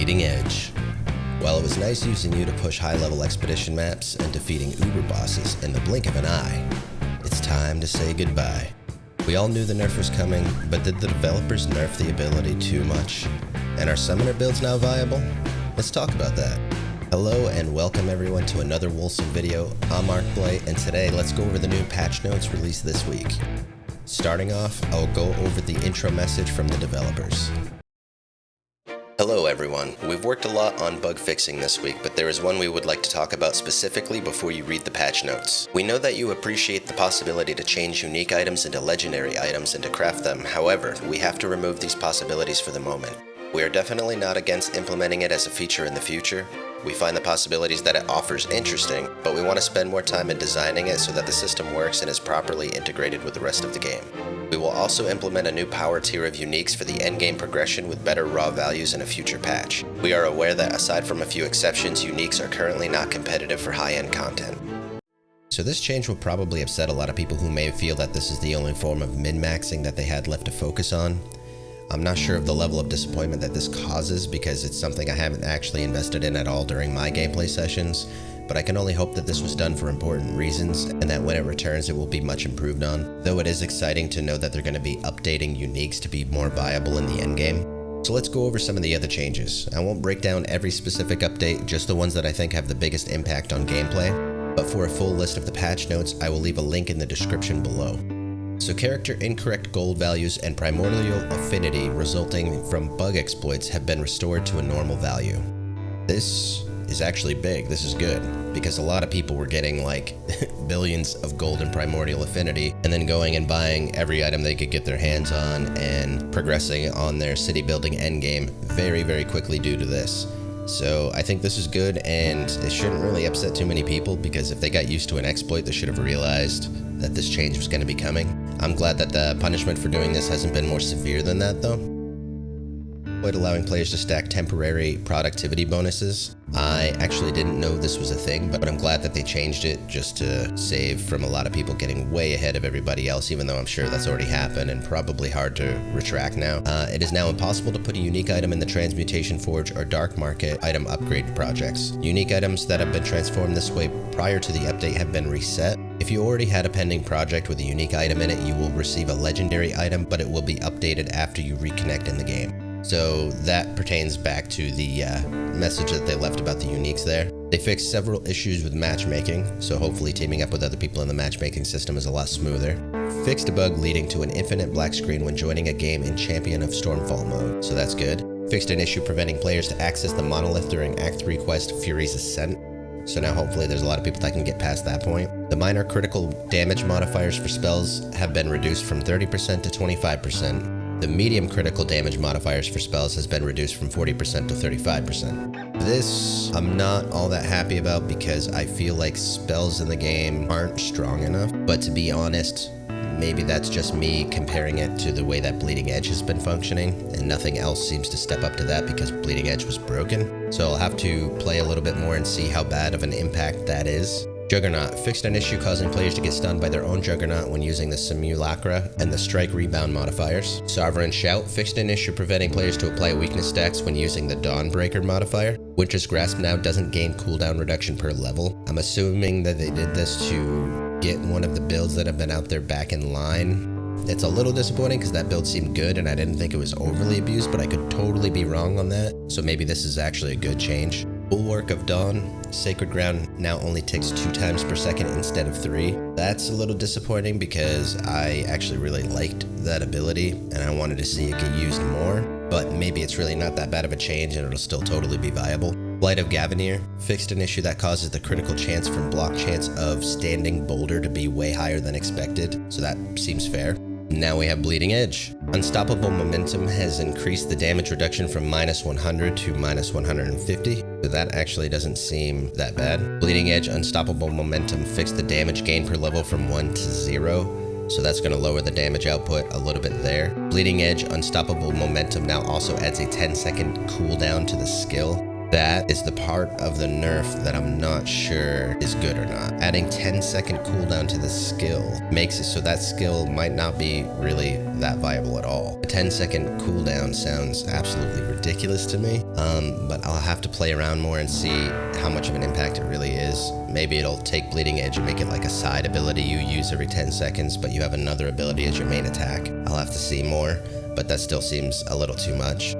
Bleeding Edge. While it was nice using you to push high-level expedition maps and defeating uber bosses in the blink of an eye, it's time to say goodbye. We all knew the nerf was coming, but did the developers nerf the ability too much? And are summoner builds now viable? Let's talk about that. Hello and welcome everyone to another Wolcen video. I'm Arcblight, and today let's go over the new patch notes released this week. Starting off, I'll go over the intro message from the developers. Hello everyone, we've worked a lot on bug fixing this week, but there is one we would like to talk about specifically before you read the patch notes. We know that you appreciate the possibility to change unique items into legendary items and to craft them, however, we have to remove these possibilities for the moment. We are definitely not against implementing it as a feature in the future. We find the possibilities that it offers interesting, but we want to spend more time in designing it so that the system works and is properly integrated with the rest of the game. We will also implement a new power tier of uniques for the endgame progression with better raw values in a future patch. We are aware that aside from a few exceptions, uniques are currently not competitive for high-end content. So this change will probably upset a lot of people who may feel that this is the only form of min-maxing that they had left to focus on. I'm not sure of the level of disappointment that this causes because it's something I haven't actually invested in at all during my gameplay sessions, but I can only hope that this was done for important reasons and that when it returns it will be much improved on, though it is exciting to know that they're going to be updating uniques to be more viable in the endgame. So let's go over some of the other changes. I won't break down every specific update, just the ones that I think have the biggest impact on gameplay, but for a full list of the patch notes I will leave a link in the description below. So character incorrect gold values and primordial affinity resulting from bug exploits have been restored to a normal value. This is actually big, this is good, because a lot of people were getting like billions of gold and primordial affinity and then going and buying every item they could get their hands on and progressing on their city building endgame very quickly due to this. So I think this is good and it shouldn't really upset too many people because if they got used to an exploit they should have realized that this change was going to be coming. I'm glad that the punishment for doing this hasn't been more severe than that though. Allowing players to stack temporary productivity bonuses. I actually didn't know this was a thing, but I'm glad that they changed it just to save from a lot of people getting way ahead of everybody else, even though I'm sure that's already happened and probably hard to retract now. It is now impossible to put a unique item in the Transmutation Forge or Dark Market item upgrade projects. Unique items that have been transformed this way prior to the update have been reset. If you already had a pending project with a unique item in it, you will receive a legendary item, but it will be updated after you reconnect in the game. So that pertains back to the message that they left about the uniques there. They fixed several issues with matchmaking, so hopefully teaming up with other people in the matchmaking system is a lot smoother. Fixed a bug leading to an infinite black screen when joining a game in Champion of Stormfall mode, so that's good. Fixed an issue preventing players to access the monolith during Act 3 quest Fury's Ascent. So now hopefully there's a lot of people that can get past that point. The minor critical damage modifiers for spells have been reduced from 30% to 25%. The medium critical damage modifiers for spells has been reduced from 40% to 35%. This I'm not all that happy about because I feel like spells in the game aren't strong enough, but to be honest, maybe that's just me comparing it to the way that Bleeding Edge has been functioning, and nothing else seems to step up to that because Bleeding Edge was broken. So I'll have to play a little bit more and see how bad of an impact that is. Juggernaut fixed an issue causing players to get stunned by their own Juggernaut when using the Simulacra and the Strike Rebound modifiers. Sovereign Shout fixed an issue preventing players to apply weakness stacks when using the Dawnbreaker modifier. Winter's Grasp now doesn't gain cooldown reduction per level. I'm assuming that they did this to get one of the builds that have been out there back in line. It's a little disappointing because that build seemed good and I didn't think it was overly abused, but I could totally be wrong on that. So maybe this is actually a good change. Bulwark of Dawn, Sacred Ground now only ticks 2 times per second instead of 3. That's a little disappointing because I actually really liked that ability and I wanted to see it get used more, but maybe it's really not that bad of a change and it'll still totally be viable. Blight of Gavenier fixed an issue that causes the critical chance from block chance of standing boulder to be way higher than expected, so that seems fair. Now we have Bleeding Edge. Unstoppable Momentum has increased the damage reduction from -100 to -150, so that actually doesn't seem that bad. Bleeding Edge Unstoppable Momentum fixed the damage gain per level from 1 to 0, so that's going to lower the damage output a little bit there. Bleeding Edge Unstoppable Momentum now also adds a 10-second cooldown to the skill. That is the part of the nerf that I'm not sure is good or not. Adding 10-second cooldown to the skill makes it so that skill might not be really that viable at all. A 10-second cooldown sounds absolutely ridiculous to me, but I'll have to play around more and see how much of an impact it really is. Maybe it'll take Bleeding Edge and make it like a side ability you use every 10 seconds, but you have another ability as your main attack. I'll have to see more, but that still seems a little too much.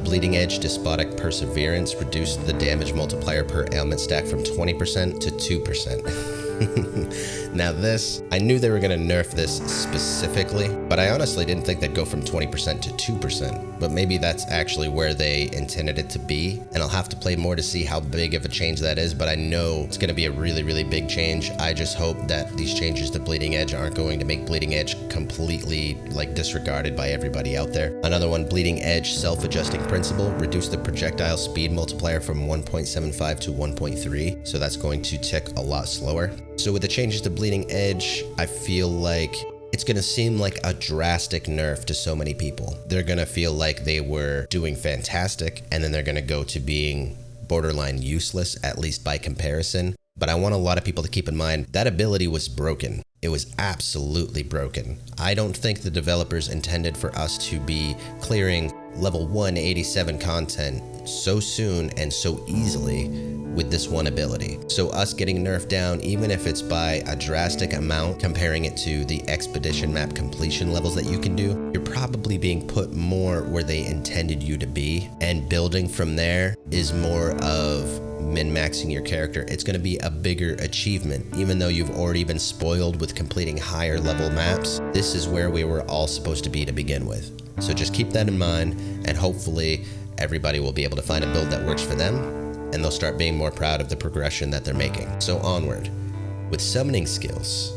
Bleeding Edge Despotic Perseverance reduced the damage multiplier per ailment stack from 20% to 2%. Now this, I knew they were going to nerf this specifically, but I honestly didn't think they'd go from 20% to 2%, but maybe that's actually where they intended it to be, and I'll have to play more to see how big of a change that is, but I know it's going to be a really, really big change. I just hope that these changes to Bleeding Edge aren't going to make Bleeding Edge completely like disregarded by everybody out there. Another one, Bleeding Edge Self-Adjusting Principle, reduced the projectile speed multiplier from 1.75 to 1.3, so that's going to tick a lot slower. So with the changes to Bleeding Edge, I feel like it's going to seem like a drastic nerf to so many people. They're going to feel like they were doing fantastic, and then they're going to go to being borderline useless, at least by comparison. But I want a lot of people to keep in mind that ability was broken. It was absolutely broken. I don't think the developers intended for us to be clearing level 187 content so soon and so easily with this one ability. So us getting nerfed down, even if it's by a drastic amount, comparing it to the expedition map completion levels that you can do, you're probably being put more where they intended you to be, and building from there is more of min-maxing your character. It's going to be a bigger achievement. Even though you've already been spoiled with completing higher level maps, this is where we were all supposed to be to begin with. So just keep that in mind, and hopefully everybody will be able to find a build that works for them, and they'll start being more proud of the progression that they're making. So onward. With summoning skills,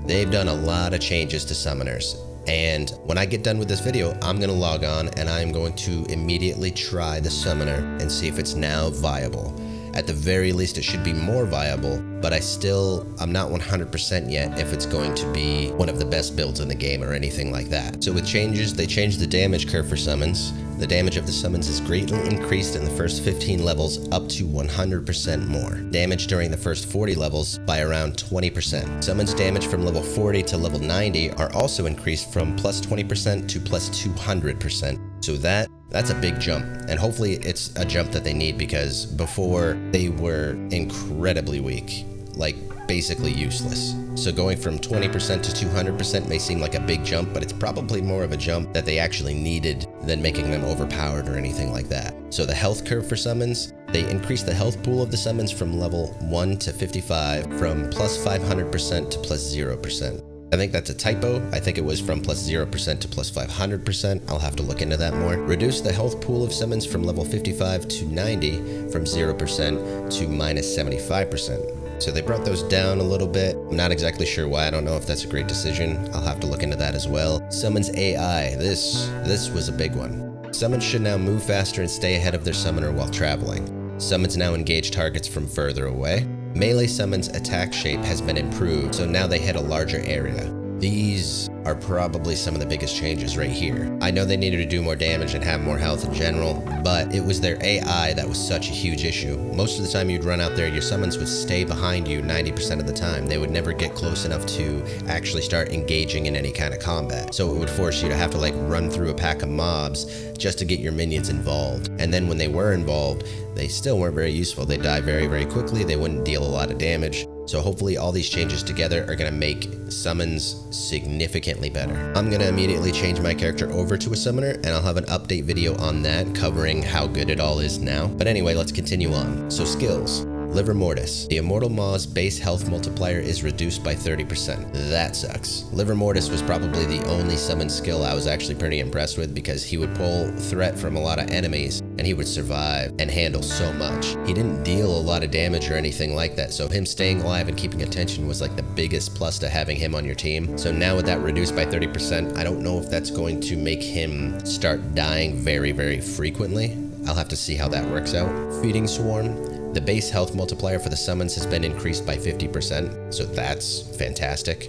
they've done a lot of changes to summoners, and when I get done with this video, I'm going to log on and I'm going to immediately try the summoner and see if it's now viable. At the very least, it should be more viable, but I'm not 100% yet if it's going to be one of the best builds in the game or anything like that. So with changes, they changed the damage curve for summons. The damage of the summons is greatly increased in the first 15 levels up to 100% more. Damage during the first 40 levels by around 20%. Summons damage from level 40 to level 90 are also increased from plus 20% to plus 200%. So that's a big jump, and hopefully it's a jump that they need, because before they were incredibly weak, like basically useless. So going from 20% to 200% may seem like a big jump, but it's probably more of a jump that they actually needed than making them overpowered or anything like that. So the health curve for summons, they increased the health pool of the summons from level 1 to 55 from plus 500% to plus 0%. I think that's a typo. I think it was from plus 0% to plus 500%. I'll have to look into that more. Reduce the health pool of summons from level 55 to 90 from 0% to minus 75%. So they brought those down a little bit. I'm not exactly sure why. I don't know if that's a great decision. I'll have to look into that as well. Summons AI. This was a big one. Summons should now move faster and stay ahead of their summoner while traveling. Summons now engage targets from further away. Melee summons attack shape has been improved, so now they hit a larger area. These are probably some of the biggest changes right here. I know they needed to do more damage and have more health in general, but it was their AI that was such a huge issue. Most of the time you'd run out there, your summons would stay behind you 90% of the time. They would never get close enough to actually start engaging in any kind of combat. So it would force you to have to like run through a pack of mobs just to get your minions involved. And then when they were involved, they still weren't very useful. They die very, very quickly. They wouldn't deal a lot of damage. So hopefully all these changes together are going to make summons significantly better. I'm going to immediately change my character over to a summoner, and I'll have an update video on that covering how good it all is now. But anyway, let's continue on. So skills. Liver Mortis. The Immortal Maw's base health multiplier is reduced by 30%. That sucks. Liver Mortis was probably the only summon skill I was actually pretty impressed with, because he would pull threat from a lot of enemies and he would survive and handle so much. He didn't deal a lot of damage or anything like that, so him staying alive and keeping attention was like the biggest plus to having him on your team. So now with that reduced by 30%, I don't know if that's going to make him start dying very, very frequently. I'll have to see how that works out. Feeding Swarm. The base health multiplier for the summons has been increased by 50%, so that's fantastic.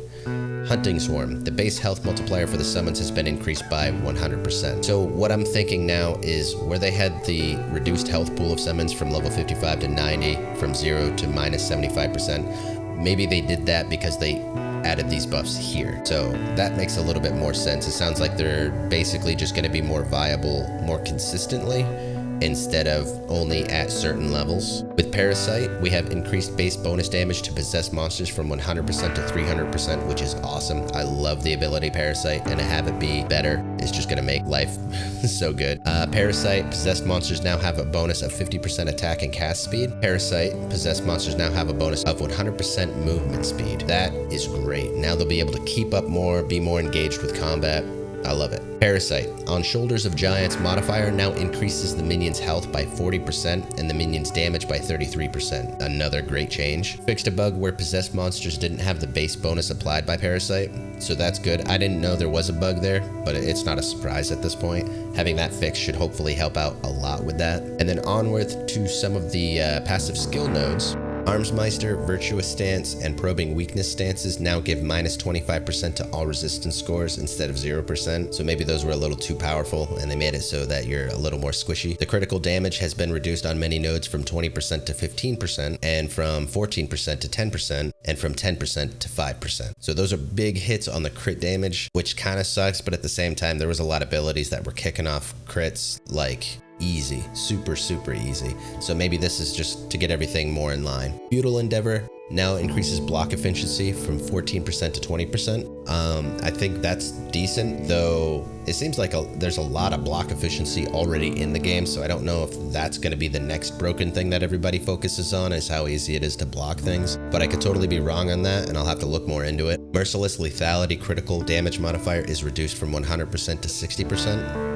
Hunting Swarm. The base health multiplier for the summons has been increased by 100%. So what I'm thinking now is where they had the reduced health pool of summons from level 55 to 90, from 0 to minus 75%, maybe they did that because they added these buffs here. So that makes a little bit more sense. It sounds like they're basically just going to be more viable more consistently, instead of only at certain levels. With Parasite, we have increased base bonus damage to possessed monsters from 100% to 300%, which is awesome. I love the ability Parasite, and to have it be better is just gonna make life so good. Parasite, possessed monsters now have a bonus of 50% attack and cast speed. Parasite, possessed monsters now have a bonus of 100% movement speed. That is great. Now they'll be able to keep up more, be more engaged with combat. I love it. Parasite. On Shoulders of Giants modifier now increases the minion's health by 40% and the minion's damage by 33%. Another great change. Fixed a bug where possessed monsters didn't have the base bonus applied by Parasite, so that's good. I didn't know there was a bug there, but it's not a surprise at this point. Having that fixed should hopefully help out a lot with that. And then onward to some of the passive skill nodes. Armsmeister, Virtuous Stance, and Probing Weakness stances now give minus 25% to all resistance scores instead of 0%, so maybe those were a little too powerful and they made it so that you're a little more squishy. The critical damage has been reduced on many nodes from 20% to 15%, and from 14% to 10%, and from 10% to 5%. So those are big hits on the crit damage, which kind of sucks, but at the same time, there was a lot of abilities that were kicking off crits like easy, super easy. So maybe this is just to get everything more in line. Feudal Endeavor now increases block efficiency from 14% to 20%. I think that's decent, though it seems like there's a lot of block efficiency already in the game, so I don't know if that's going to be the next broken thing that everybody focuses on, is how easy it is to block things. But I could totally be wrong on that, and I'll have to look more into it. Merciless Lethality critical damage modifier is reduced from 100% to 60%.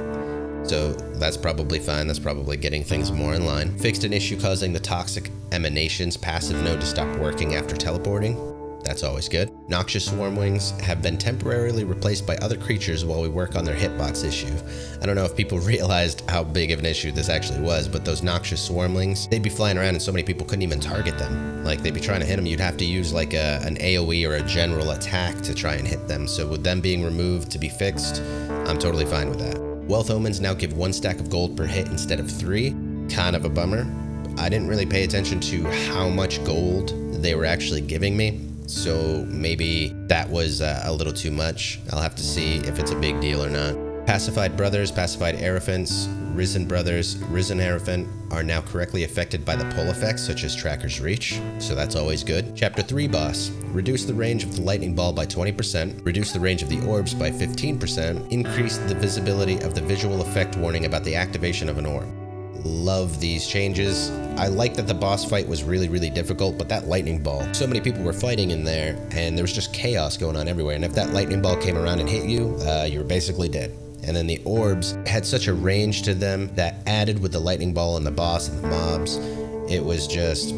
So that's probably fine. That's probably getting things more in line. Fixed an issue causing the Toxic Emanations passive node to stop working after teleporting. That's always good. Noxious Swarmwings have been temporarily replaced by other creatures while we work on their hitbox issue. I don't know if people realized how big of an issue this actually was, but those Noxious Swarmwings, they'd be flying around and so many people couldn't even target them. Like, they'd be trying to hit them, you'd have to use like an AoE or a general attack to try and hit them. So with them being removed to be fixed, I'm totally fine with that. Wealth Omens now give 1 stack of gold per hit instead of 3. Kind of a bummer. I didn't really pay attention to how much gold they were actually giving me, so maybe that was a little too much. I'll have to see if it's a big deal or not. Pacified Brothers, Pacified Aerophants, Risen Brothers, Risen Aerophant are now correctly affected by the pull effects such as Tracker's Reach, so that's always good. Chapter 3 boss. Reduce the range of the lightning ball by 20%, reduce the range of the orbs by 15%, increase the visibility of the visual effect warning about the activation of an orb. Love these changes. I like that the boss fight was really difficult, but that lightning ball, so many people were fighting in there and there was just chaos going on everywhere, and if that lightning ball came around and hit you, you were basically dead. And then the orbs had such a range to them that added with the lightning ball and the boss and the mobs, it was just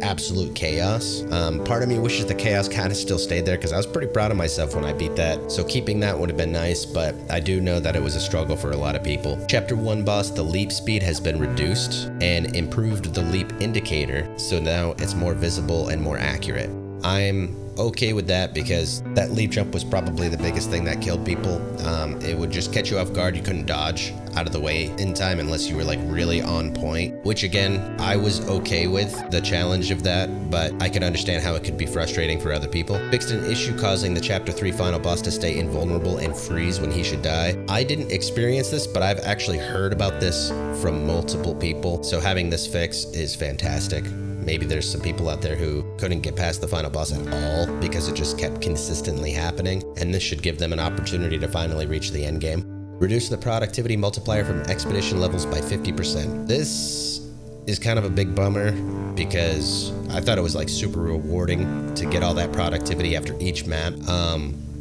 absolute chaos. Part of me wishes the chaos kind of still stayed there because I was pretty proud of myself when I beat that. So keeping that would have been nice, but I do know that it was a struggle for a lot of people. Chapter 1 boss, the leap speed has been reduced and improved the leap indicator, so now it's more visible and more accurate. I'm okay with that because that leap jump was probably the biggest thing that killed people. It would just catch you off guard. You couldn't dodge out of the way in time unless you were like really on point, which again, I was okay with the challenge of that, but I could understand how it could be frustrating for other people. Fixed an issue causing the chapter 3 final boss to stay invulnerable and freeze when he should die. I didn't experience this, but I've actually heard about this from multiple people, so having this fix is fantastic. Maybe there's some people out there who couldn't get past the final boss at all because it just kept consistently happening, and this should give them an opportunity to finally reach the end game. Reduce the productivity multiplier from expedition levels by 50%. This is kind of a big bummer because I thought it was like super rewarding to get all that productivity after each map.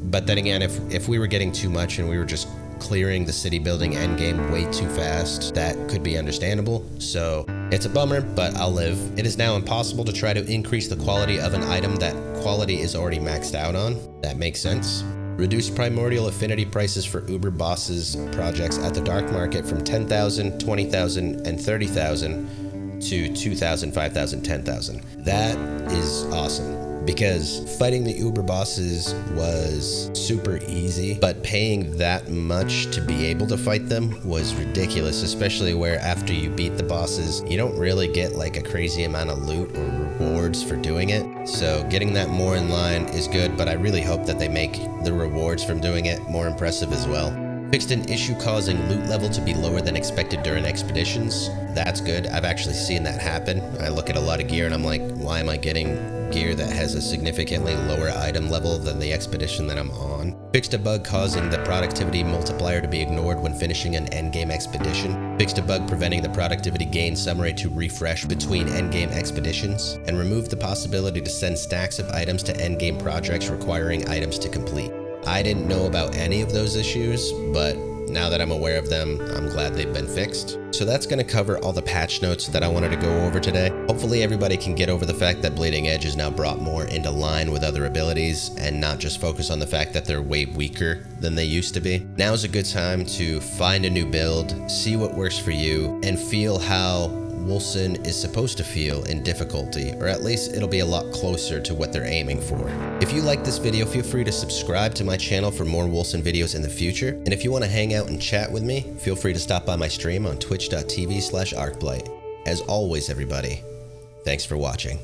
But then again, if we were getting too much and we were just clearing the city building endgame way too fast, that could be understandable. So it's a bummer, but I'll live. It is now impossible to try to increase the quality of an item that quality is already maxed out on. That makes sense. Reduce primordial affinity prices for Uber bosses projects at the dark market from 10,000, 20,000, and 30,000 to 2,000, 5,000, 10,000. That is awesome. because fighting the Uber bosses was super easy, but paying that much to be able to fight them was ridiculous, especially where after you beat the bosses, you don't really get like a crazy amount of loot or rewards for doing it. So getting that more in line is good, but I really hope that they make the rewards from doing it more impressive as well. Fixed an issue causing loot level to be lower than expected during expeditions. That's good. I've actually seen that happen. I look at a lot of gear and I'm like, why am I getting gear that has a significantly lower item level than the expedition that I'm on? Fixed a bug causing the productivity multiplier to be ignored when finishing an endgame expedition. Fixed a bug preventing the productivity gain summary to refresh between endgame expeditions. And removed the possibility to send stacks of items to endgame projects requiring items to complete. I didn't know about any of those issues, but now that I'm aware of them, I'm glad they've been fixed. So that's going to cover all the patch notes that I wanted to go over today. Hopefully everybody can get over the fact that Bleeding Edge is now brought more into line with other abilities and not just focus on the fact that they're way weaker than they used to be. Now's a good time to find a new build, see what works for you, and feel how Wolcen is supposed to feel in difficulty, or at least it'll be a lot closer to what they're aiming for. If you like this video, feel free to subscribe to my channel for more Wolcen videos in the future, and if you want to hang out and chat with me, feel free to stop by my stream on twitch.tv/Arcblight. As always, everybody, thanks for watching.